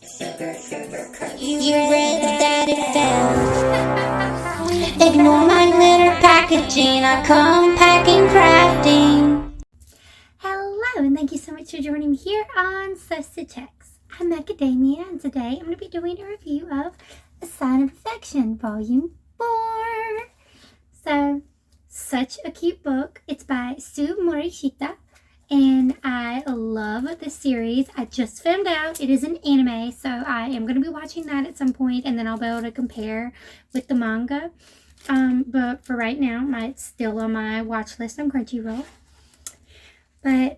You read that it fell. Ignore my glitter packaging. I come packing, crafting. Hello, and thank you so much for joining me here on SewStitchHex. I'm Macadamia, and today I'm going to be doing a review of A Sign of Affection, Volume 4. So, such a cute book. It's by suu Morishita, and I love this series. I just found out it is an anime, so I am going to be watching that at some point, and then I'll be able to compare with the manga. But for right now, it's still on my watch list on Crunchyroll. But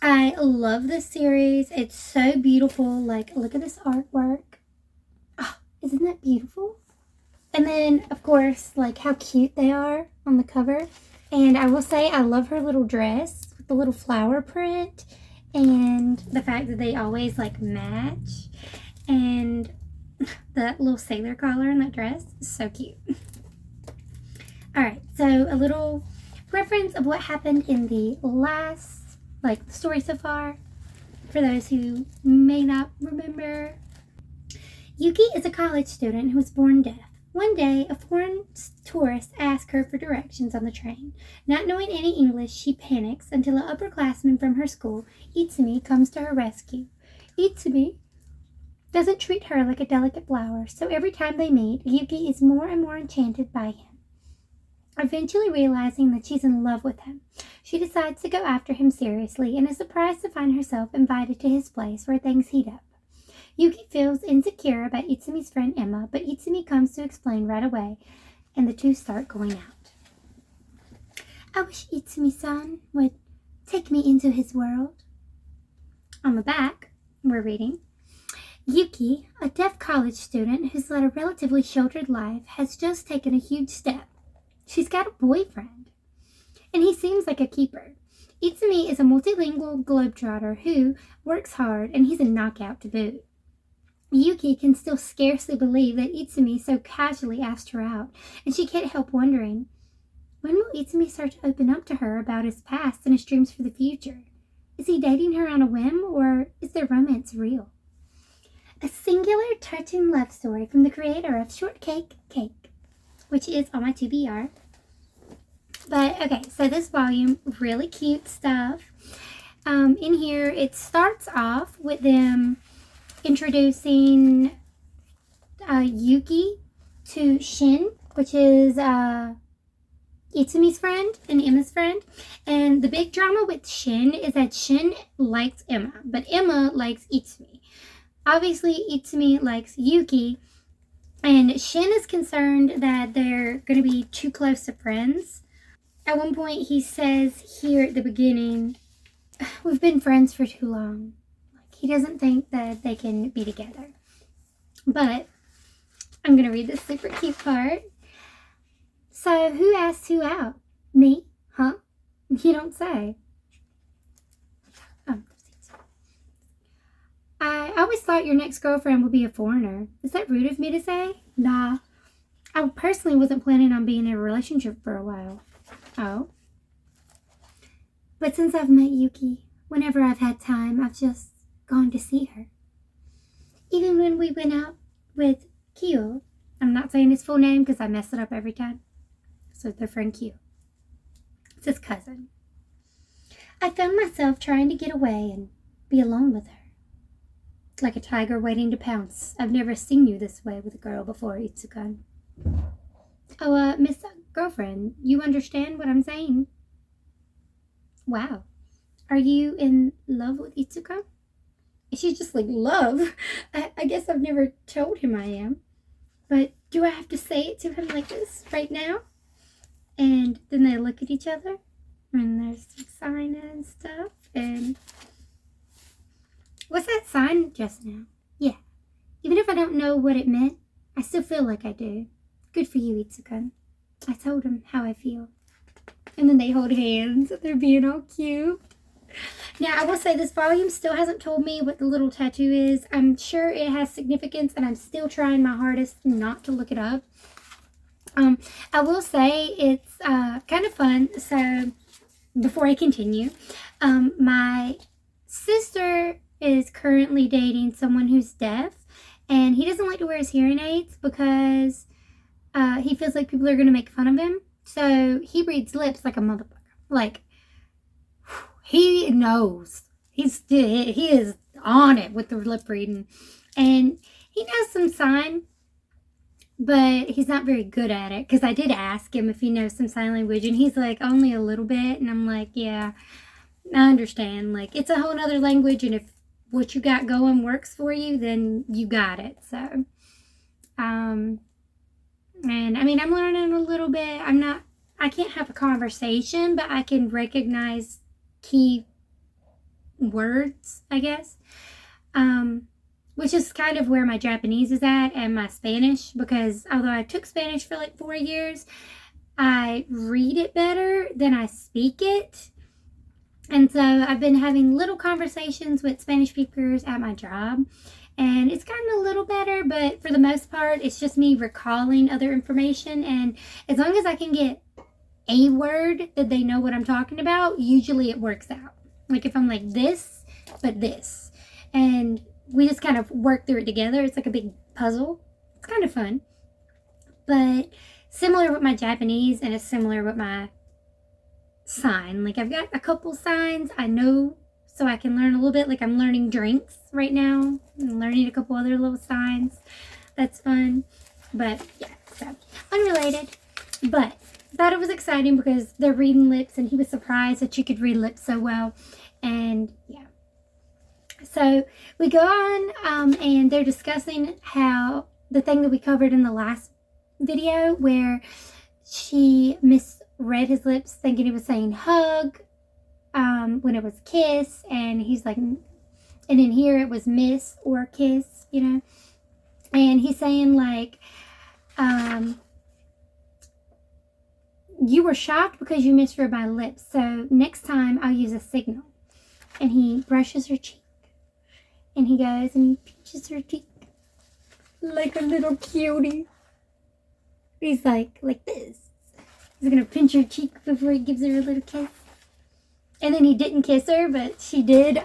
I love this series. It's so beautiful. Like, look at this artwork. Oh, isn't that beautiful? And then, of course, like how cute they are on the cover. And I will say I love her little dress with the little flower print. And the fact that they always, like, match. And that little sailor collar in that dress is so cute. Alright, so a little reference of what happened in the last, story so far, for those who may not remember. Yuki is a college student who was born deaf. One day, a foreign tourist asks her for directions on the train. Not knowing any English, she panics until an upperclassman from her school, Itsumi, comes to her rescue. Itsumi doesn't treat her like a delicate flower, so every time they meet, Yuki is more and more enchanted by him. Eventually realizing that she's in love with him, she decides to go after him seriously and is surprised to find herself invited to his place where things heat up. Yuki feels insecure about Itsumi's friend Emma, but Itsumi comes to explain right away, and the two start going out. I wish Itsumi-san would take me into his world. On the back, we're reading, Yuki, a deaf college student who's led a relatively sheltered life, has just taken a huge step. She's got a boyfriend, and he seems like a keeper. Itsumi is a multilingual globetrotter who works hard, and he's a knockout to boot. Yuki can still scarcely believe that Itsumi so casually asked her out, and she can't help wondering, when will Itsumi start to open up to her about his past and his dreams for the future? Is he dating her on a whim, or is their romance real? A singular, touching love story from the creator of Shortcake Cake, which is on my TBR. But, okay, so this volume, really cute stuff. In here, it starts off with them introducing Yuki to Shin, which is Itsumi's friend and Emma's friend. And the big drama with Shin is that Shin likes Emma, but Emma likes Itsumi. Obviously, Itsumi likes Yuki, and Shin is concerned that they're going to be too close to friends. At one point, he says here at the beginning, we've been friends for too long. He doesn't think that they can be together. But I'm going to read this super cute part. So, who asked who out? Me? Huh? You don't say. I always thought your next girlfriend would be a foreigner. Is that rude of me to say? Nah. I personally wasn't planning on being in a relationship for a while. Oh? But since I've met Yuki, whenever I've had time, I've just gone to see her. Even when we went out with Kyo, I'm not saying his full name because I mess it up every time. So their friend Kyo. It's his cousin. I found myself trying to get away and be alone with her. Like a tiger waiting to pounce. I've never seen you this way with a girl before, Itsukan. Oh, Miss Girlfriend, you understand what I'm saying? Wow. Are you in love with Itsukan? She's just like, love? I guess I've never told him I am. But do I have to say it to him like this right now? And then they look at each other, and there's some sign and stuff, and what's that sign just now? Yeah. Even if I don't know what it meant, I still feel like I do. Good for you, Itsukan. I told him how I feel. And then they hold hands. They're being all cute. Now, I will say this volume still hasn't told me what the little tattoo is. I'm sure it has significance, and I'm still trying my hardest not to look it up. I will say it's kind of fun. So, before I continue, my sister is currently dating someone who's deaf, and he doesn't like to wear his hearing aids because he feels like people are going to make fun of him. So he reads lips like a motherfucker. Like, he knows. He is on it with the lip reading. And he knows some sign, but he's not very good at it. Because I did ask him if he knows some sign language, and he's like, only a little bit. And I'm like, yeah, I understand. Like, it's a whole nother language, and if what you got going works for you, then you got it. So, and I mean, I'm learning a little bit. I can't have a conversation, but I can recognize key words, I guess. Which is kind of where my Japanese is at, and my Spanish, because although I took Spanish for like 4 years, I read it better than I speak it. And so I've been having little conversations with Spanish speakers at my job, and it's gotten a little better, but for the most part, it's just me recalling other information. And as long as I can get a word that they know what I'm talking about, usually it works out. Like if I'm like this, but this, and we just kind of work through it together. It's like a big puzzle. It's kind of fun. But similar with my Japanese, and it's similar with my sign. Like I've got a couple signs I know, so I can learn a little bit. Like I'm learning drinks right now. I'm learning a couple other little signs. That's fun. But yeah, so unrelated. But thought it was exciting because they're reading lips, and he was surprised that you could read lips so well. And yeah. So we go on, and they're discussing how the thing that we covered in the last video where she misread his lips thinking he was saying hug when it was kiss, and he's like, and in here it was miss or kiss, you know. And he's saying like, you were shocked because you misread my lips, so next time I'll use a signal. And he brushes her cheek. And he goes and he pinches her cheek like a little cutie. He's like this. He's going to pinch her cheek before he gives her a little kiss. And then he didn't kiss her, but she did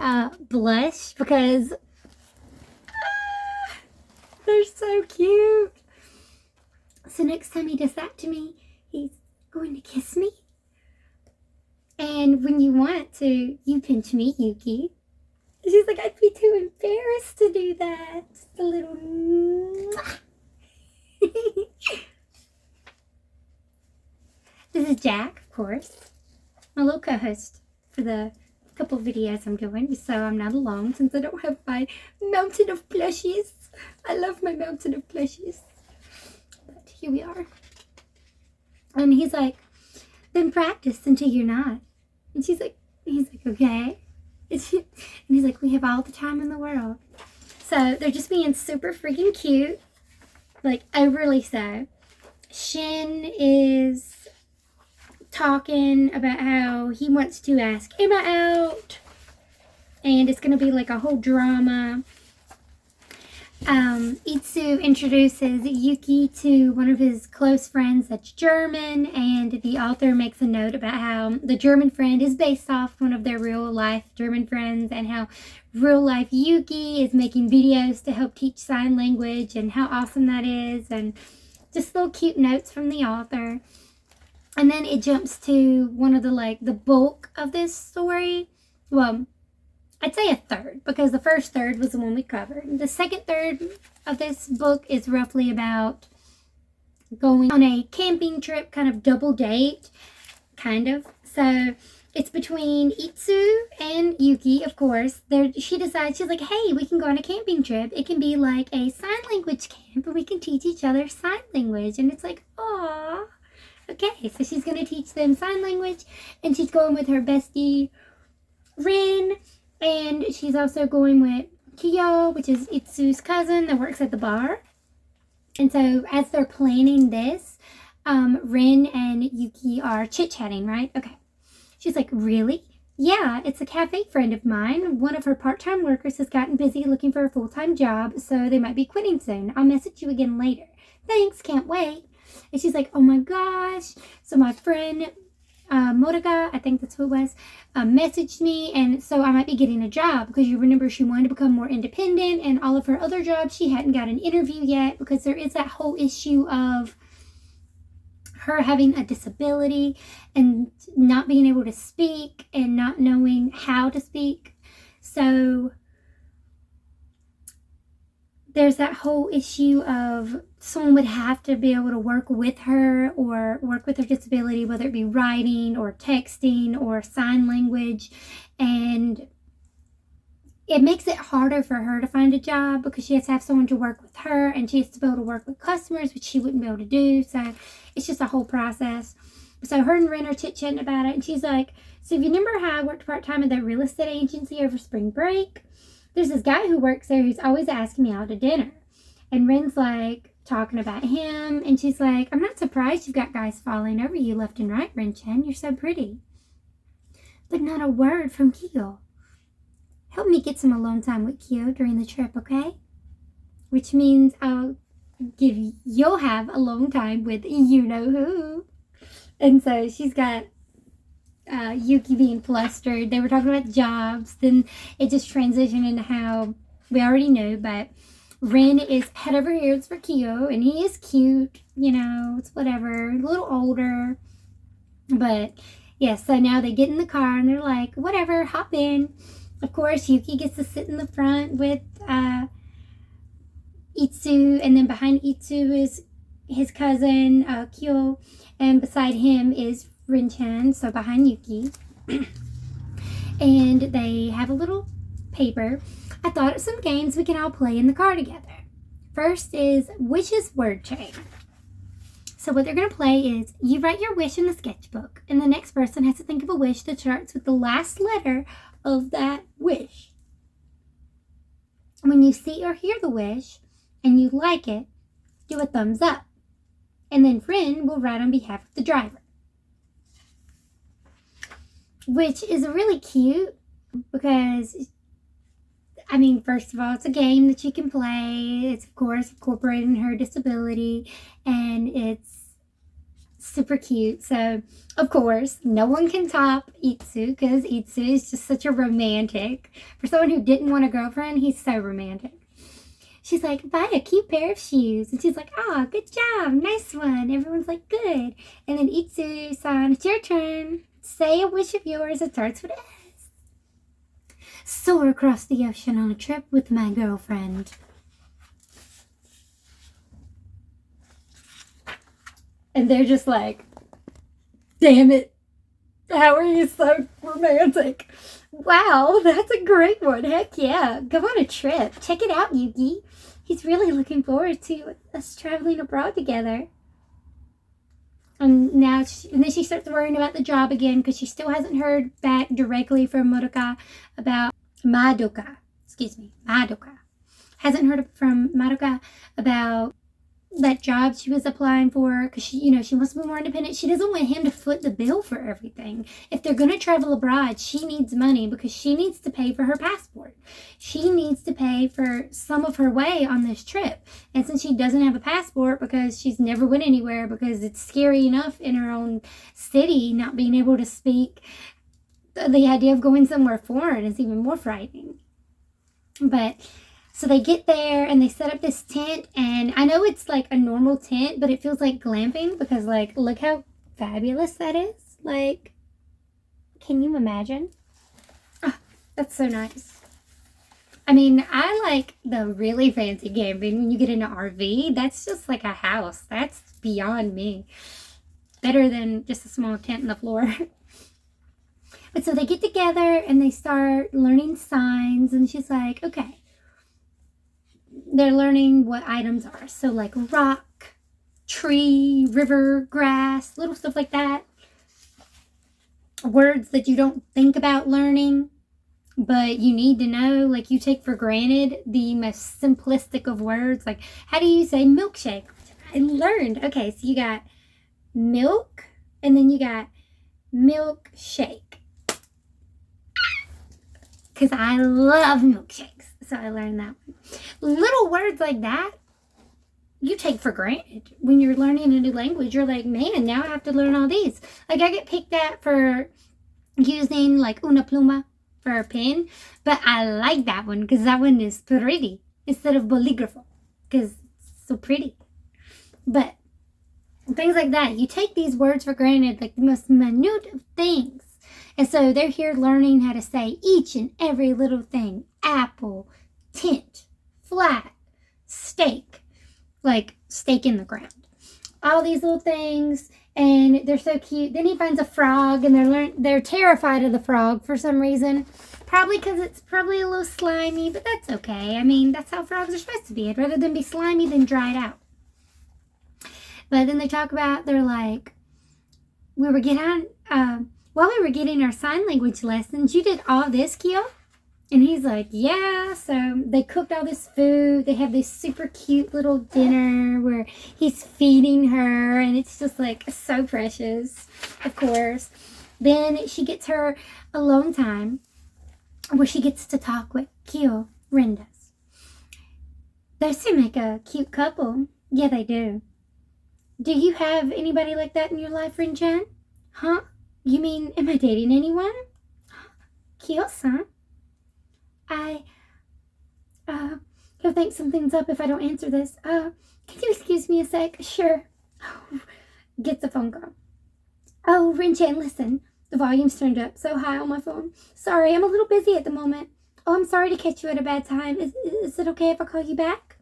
blush because they're so cute. So next time he does that to me, he's going to kiss me. And when you want to, you pinch me, Yuki. She's like, I'd be too embarrassed to do that. Just a little. This is Jack, of course, my little co-host for the couple videos I'm doing, so I'm not alone since I don't have my mountain of plushies. I love my mountain of plushies. But here we are. And he's like, then practice until you're not. And he's like, okay. And he's like, we have all the time in the world. So they're just being super freaking cute. Like, overly so. Shin is talking about how he wants to ask Emma out. And it's going to be like a whole drama. Itsu introduces Yuki to one of his close friends that's German, and the author makes a note about how the German friend is based off one of their real life German friends, and how real life Yuki is making videos to help teach sign language, and how awesome that is, and just little cute notes from the author. And then it jumps to one of the bulk of this story. Well, I'd say a third, because the first third was the one we covered. The second third of this book is roughly about going on a camping trip, kind of double date, kind of. So it's between Itsu and Yuki, of course. She decides, she's like, hey, we can go on a camping trip. It can be like a sign language camp, and we can teach each other sign language. And it's like, aw. Okay, so she's going to teach them sign language, and she's going with her bestie, Rin. And she's also going with Kiyo, which is Itsu's cousin that works at the bar. And so as they're planning this, Rin and Yuki are chit-chatting, right? Okay. She's like, really? Yeah, it's a cafe friend of mine. One of her part-time workers has gotten busy looking for a full-time job, so they might be quitting soon. I'll message you again later. Thanks, can't wait. And she's like, oh my gosh. So my friend Monica, I think that's who it was, messaged me, and so I might be getting a job, because you remember she wanted to become more independent, and all of her other jobs she hadn't got an interview yet, because there is that whole issue of her having a disability and not being able to speak and not knowing how to speak. So there's that whole issue of someone would have to be able to work with her or work with her disability, whether it be writing or texting or sign language. And it makes it harder for her to find a job, because she has to have someone to work with her, and she has to be able to work with customers, which she wouldn't be able to do. So it's just a whole process. So her and Ren are chit-chatting about it, and she's like, so if you remember how I worked part-time at that real estate agency over spring break? There's this guy who works there who's always asking me out to dinner. And Ren's like talking about him, and she's like, I'm not surprised you've got guys falling over you left and right, Ren-chan. You're so pretty. But not a word from Kyo. Help me get some alone time with Kyo during the trip, okay? Which means you'll have alone time with you-know-who. And so she's got Yuki being flustered. They were talking about jobs. Then it just transitioned into how we already know, but Ren is head over heels for Kyo, and he is cute, it's whatever, a little older. But yeah, so now they get in the car and they're like, whatever, hop in. Of course, Yuki gets to sit in the front with Itsu, and then behind Itsu is his cousin, Kyo, and beside him is Rin-chan, so behind Yuki. And they have a little paper. I thought of some games we can all play in the car together. First is Wishes Word Chain. So what they're going to play is, you write your wish in the sketchbook, and the next person has to think of a wish that starts with the last letter of that wish. When you see or hear the wish and you like it, do a thumbs up. And then Rin will write on behalf of the driver. Which is really cute, because first of all, it's a game that you can play. It's, of course, incorporating her disability, and it's super cute. So, of course, no one can top Itsu, because Itsu is just such a romantic. For someone who didn't want a girlfriend, he's so romantic. She's like, buy a cute pair of shoes. And she's like, oh, good job. Nice one. Everyone's like, good. And then Itsu-san, it's your turn. Say a wish of yours that starts with S. Soar across the ocean on a trip with my girlfriend. And they're just like, damn it. How are you so romantic? Wow, that's a great one. Heck yeah. Go on a trip. Check it out, Yuki. He's really looking forward to us traveling abroad together. And then she starts worrying about the job again, because she still hasn't heard back directly from Madoka about Madoka. Hasn't heard from Madoka about that job she was applying for, because she wants to be more independent. She doesn't want him to foot the bill for everything. If they're going to travel abroad, she needs money, because she needs to pay for her passport. She needs to pay for some of her way on this trip. And since she doesn't have a passport, because she's never went anywhere, because it's scary enough in her own city not being able to speak, the idea of going somewhere foreign is even more frightening. But so they get there and they set up this tent, and I know it's like a normal tent, but it feels like glamping, because look how fabulous that is. Can you imagine? Oh, that's so nice. I like the really fancy camping when you get in an RV. That's just like a house. That's beyond me. Better than just a small tent on the floor. But so they get together and they start learning signs, and she's like, okay. They're learning what items are. So like rock, tree, river, grass, little stuff like that. Words that you don't think about learning, but you need to know. Like, you take for granted the most simplistic of words. Like, how do you say milkshake? I learned. Okay, so you got milk, and then you got milkshake. Because I love milkshakes. So I learned that one. Little words like that you take for granted when you're learning a new language. You're like, man, now I have to learn all these. Like, I get picked at for using like una pluma for a pen, but I like that one because that one is pretty instead of bolígrafo because it's so pretty. But things like that, you take these words for granted, like the most minute of things. And so they're here learning how to say each and every little thing. Apple, tent, flat, stake, like stake in the ground. All these little things, and they're so cute. Then he finds a frog, and they're terrified of the frog for some reason. Probably because it's probably a little slimy, but that's okay. I mean, that's how frogs are supposed to be. I'd rather them be slimy than dried out. But then they talk about, they're like, while we were getting our sign language lessons, you did all this, Kyo? And he's like, yeah. So they cooked all this food. They have this super cute little dinner where he's feeding her. And it's just like so precious, of course. Then she gets her alone time where she gets to talk with Kyo Rendas. Those two make a cute couple. Yeah, they do. Do you have anybody like that in your life, Rin-chan? Huh? You mean, am I dating anyone? Kyo-san? He'll think something's up if I don't answer this. Can you excuse me a sec? Sure. Gets a phone call. Oh, Rin-chan, listen. The volume's turned up so high on my phone. Sorry, I'm a little busy at the moment. Oh, I'm sorry to catch you at a bad time. Is it okay if I call you back?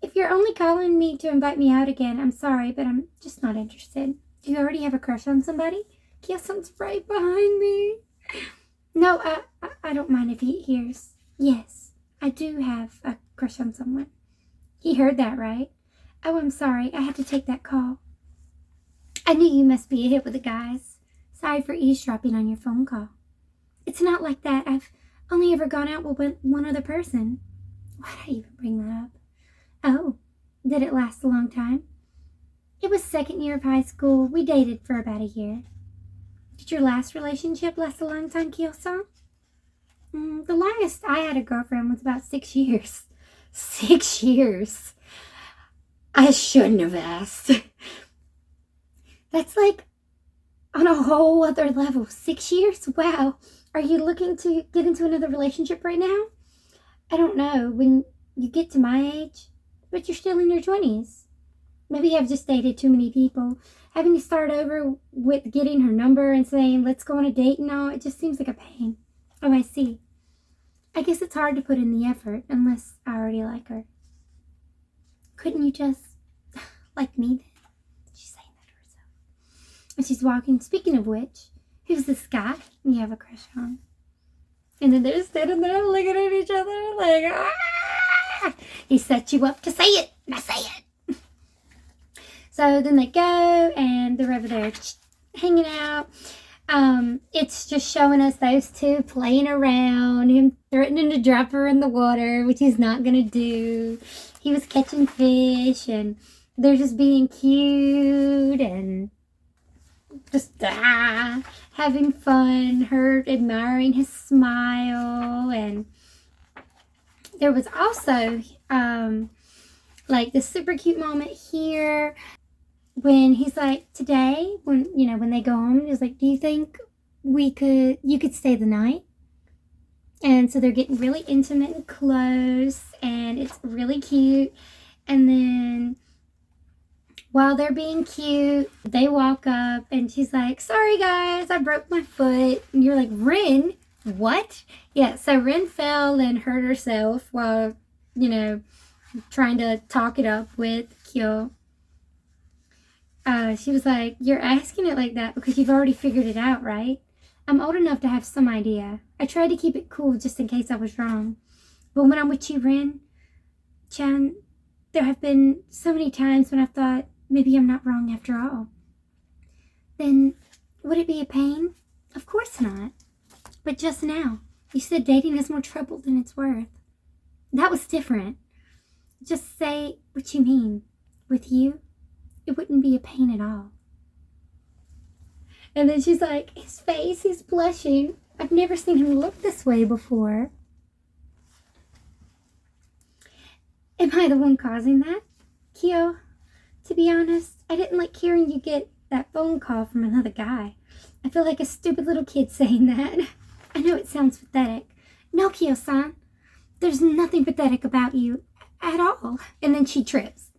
If you're only calling me to invite me out again, I'm sorry, but I'm just not interested. Do you already have a crush on somebody? Kyo-san's right behind me. No, I don't mind if he hears. Yes, I do have a crush on someone. He heard that, right? Oh, I'm sorry. I had to take that call. I knew you must be a hit with the guys. Sorry for eavesdropping on your phone call. It's not like that. I've only ever gone out with one other person. Why'd I even bring that up? Oh, did it last a long time? It was second year of high school. We dated for about a year. Did your last relationship last a long time, Kyo-san? The longest I had a girlfriend was about 6 years. 6 years? I shouldn't have asked. That's like on a whole other level. 6 years? Wow. Are you looking to get into another relationship right now? I don't know. When you get to my age, but you're still in your 20s. Maybe I've just dated too many people. Having to start over with getting her number and saying, let's go on a date and all, it just seems like a pain. Oh, I see. I guess it's hard to put in the effort unless I already like her. Couldn't you just like me then? She's saying that to herself. And she's walking. Speaking of which, who's this guy you have a crush on? And then they're standing there looking at each other like, ah! He set you up to say it. Now say it. So then they go and they're over there hanging out. It's just showing us those two playing around, him threatening to drop her in the water, which he's not going to do. He was catching fish and they're just being cute and just having fun. Her admiring his smile. And there was also like this super cute moment here when he's like, today, when they go home, he's like, do you think you could stay the night? And so they're getting really intimate and close, and it's really cute. And then while they're being cute, they walk up, and she's like, sorry guys, I broke my foot. And you're like, Rin, what? Yeah, so Rin fell and hurt herself while, trying to talk it up with Kyo. She was like, you're asking it like that because you've already figured it out, right? I'm old enough to have some idea. I tried to keep it cool just in case I was wrong. But when I'm with you, Rin-chan, there have been so many times when I've thought maybe I'm not wrong after all. Then would it be a pain? Of course not. But just now, you said dating is more trouble than it's worth. That was different. Just say what you mean. With you, it wouldn't be a pain at all. And then she's like, his face, he's blushing. I've never seen him look this way before. Am I the one causing that? Kyo, to be honest. I didn't like hearing you get that phone call from another guy. I feel like a stupid little kid saying that. I know it sounds pathetic. No, Kyo-san. There's nothing pathetic about you at all. And then she trips.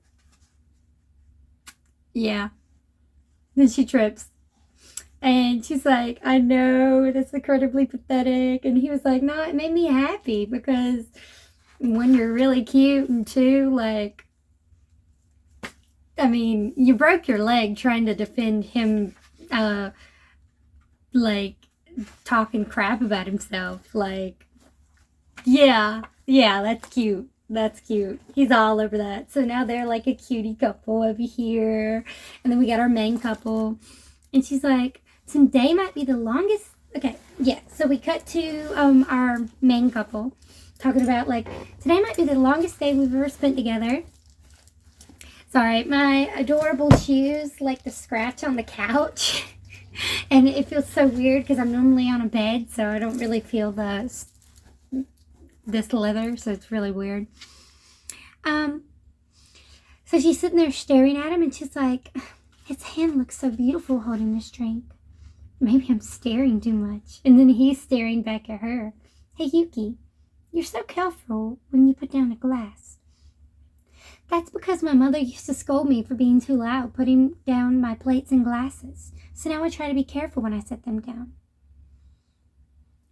Yeah. Then she trips. And she's like, I know, that's incredibly pathetic. And he was like, no, it made me happy because one, you're really cute, and two, like, I mean, you broke your leg trying to defend him, like, talking crap about himself. Like, yeah, that's cute. That's cute. He's all over that. So now they're like a cutie couple over here. And then we got our main couple. And she's like, today might be the longest. Okay, yeah. So we cut to our main couple talking about, like, today might be the longest day we've ever spent together. Sorry, my adorable shoes like to scratch on the couch. And it feels so weird because I'm normally on a bed, so I don't really feel this leather, so it's really weird. So she's sitting there staring at him, and she's like, his hand looks so beautiful holding this drink. Maybe I'm staring too much. And then he's staring back at her. Hey, Yuki, you're so careful when you put down a glass. That's because my mother used to scold me for being too loud, putting down my plates and glasses. So now I try to be careful when I set them down.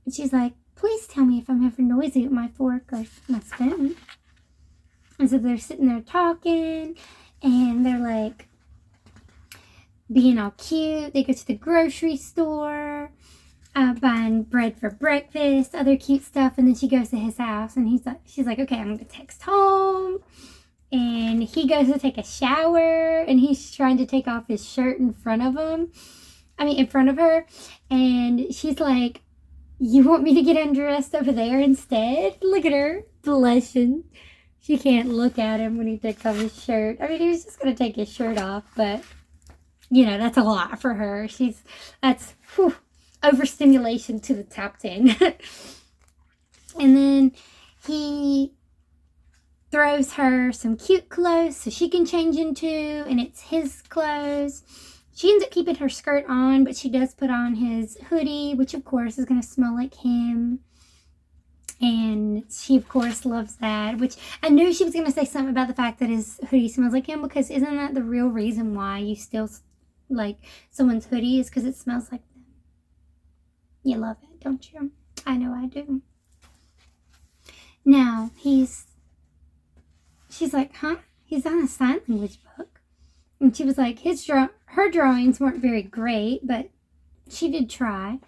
And she's like, please tell me if I'm ever noisy with my fork or my spoon. And so they're sitting there talking, and they're like being all cute. They go to the grocery store, buying bread for breakfast, other cute stuff. And then she goes to his house, and she's like, okay, I'm going to text home. And he goes to take a shower, and he's trying to take off his shirt in front of her. And she's like, you want me to get undressed over there instead? Look at her, blushing. She can't look at him when he takes off his shirt. I mean, he was just going to take his shirt off, but, you know, that's a lot for her. That's overstimulation to the top 10. And then he throws her some cute clothes so she can change into, and it's his clothes. She ends up keeping her skirt on, but she does put on his hoodie, which of course is going to smell like him. And she, of course, loves that, which I knew she was going to say something about the fact that his hoodie smells like him, because isn't that the real reason why you still like someone's hoodie, is because it smells like them? You love it, don't you? I know I do. Now, she's like, huh? He's on a sign language book. And she was like, her drawings weren't very great, but she did try.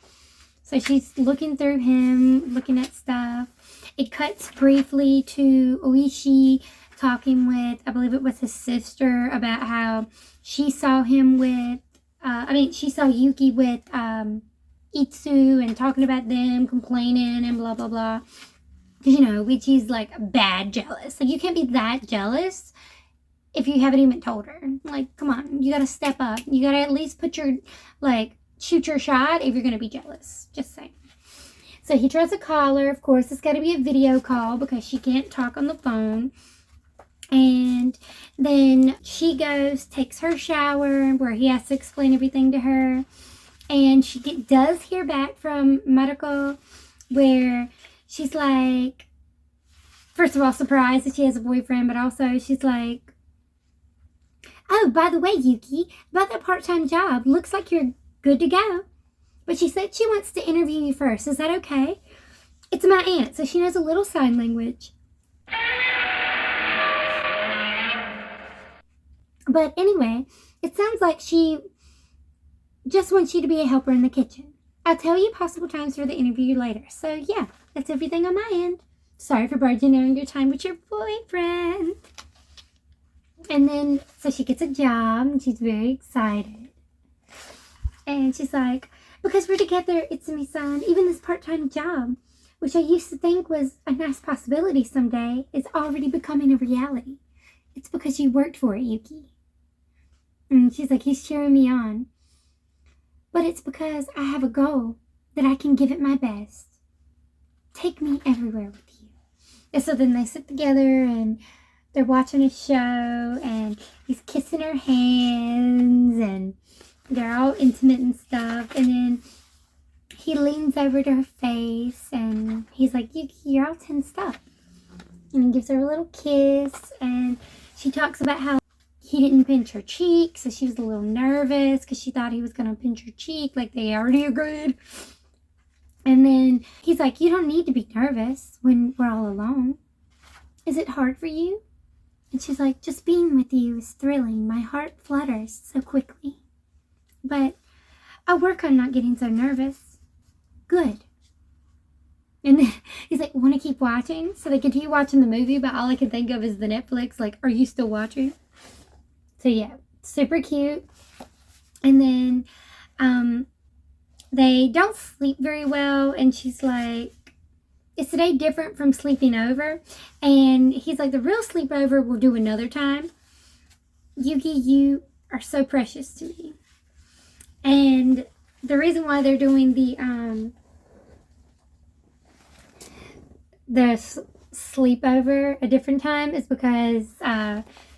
So she's looking through him, looking at stuff. It cuts briefly to Oishi talking with, I believe it was his sister, about how she saw him with, she saw Yuki with Itsu, and talking about them, complaining and blah, blah, blah. Because, you know, Oichi's like bad jealous. Like, you can't be that jealous if you haven't even told her. Like, come on, you gotta step up. You gotta at least shoot your shot if you're going to be jealous. Just saying. So he tries to call her. Of course, it's got to be a video call because she can't talk on the phone. And then she goes, takes her shower, where he has to explain everything to her. And she does hear back from Mariko, where she's like, first of all, surprised that she has a boyfriend, but also she's like, oh, by the way, Yuki, about that part-time job, looks like you're good to go. But she said she wants to interview you first. Is that okay? It's my aunt, so she knows a little sign language. But anyway, it sounds like she just wants you to be a helper in the kitchen. I'll tell you possible times for the interview later. So yeah, that's everything on my end. Sorry for barging in on your time with your boyfriend. And then, so she gets a job, and she's very excited. And she's like, because we're together, Itsumi-san, even this part-time job, which I used to think was a nice possibility someday, is already becoming a reality. It's because you worked for it, Yuki. And she's like, he's cheering me on. But it's because I have a goal that I can give it my best. Take me everywhere with you. And so then they sit together, and they're watching a show and he's kissing her hands and they're all intimate and stuff. And then he leans over to her face and he's like, Yuki, you're all tensed up. And he gives her a little kiss, and she talks about how he didn't pinch her cheek, so she was a little nervous because she thought he was going to pinch her cheek like they already agreed. And then he's like, you don't need to be nervous when we're all alone. Is it hard for you? And she's like, just being with you is thrilling. My heart flutters so quickly. But I'll work on not getting so nervous. Good. And then he's like, want to keep watching? So they continue watching the movie, but all I can think of is the Netflix. Like, are you still watching? So yeah, super cute. And then they don't sleep very well. And she's like, is today different from sleeping over? And he's like, the real sleepover we'll do another time. Yuki, you are so precious to me. And the reason why they're doing the sleepover a different time is because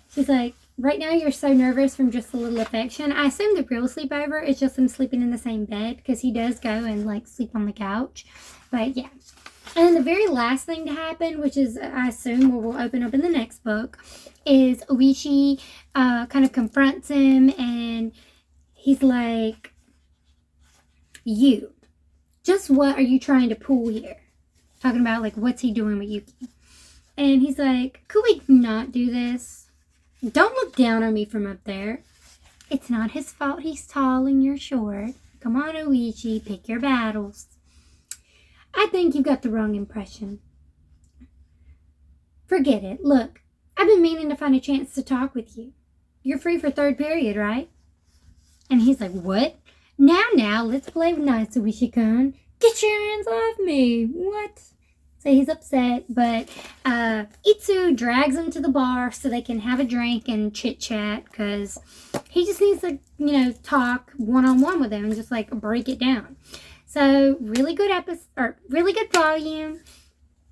she's like, right now you're so nervous from just a little affection. I assume the real sleepover is just them sleeping in the same bed, because he does go and like sleep on the couch. But yeah. And then the very last thing to happen, which is I assume what will open up in the next book, is Oishi kind of confronts him, and he's like, you, just what are you trying to pull here? Talking about like, what's he doing with Yuki? And he's like, could we not do this? Don't look down on me from up there. It's not his fault he's tall and you're short. Come on, Oishi, pick your battles. I think you got the wrong impression. Forget it. Look, I've been meaning to find a chance to talk with you. You're free for third period, right? And he's like, what? Now, let's play nice, Oishi-kun. Get your hands off me. What? So he's upset, but Itsu drags him to the bar so they can have a drink and chit-chat, because he just needs to, talk one-on-one with him and just, like, break it down. So, really good really good volume.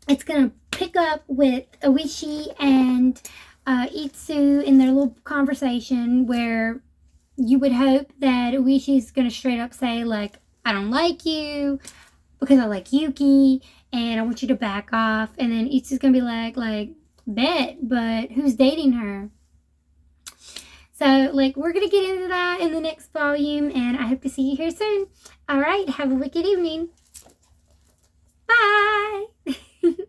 It's going to pick up with Oishi and Itsu in their little conversation, where you would hope that Oishi's going to straight up say, like, I don't like you because I like Yuki, and I want you to back off. And then Itsu's going to be like, bet, but who's dating her? So, like, we're going to get into that in the next volume, and I hope to see you here soon. All right, have a wicked evening. Bye!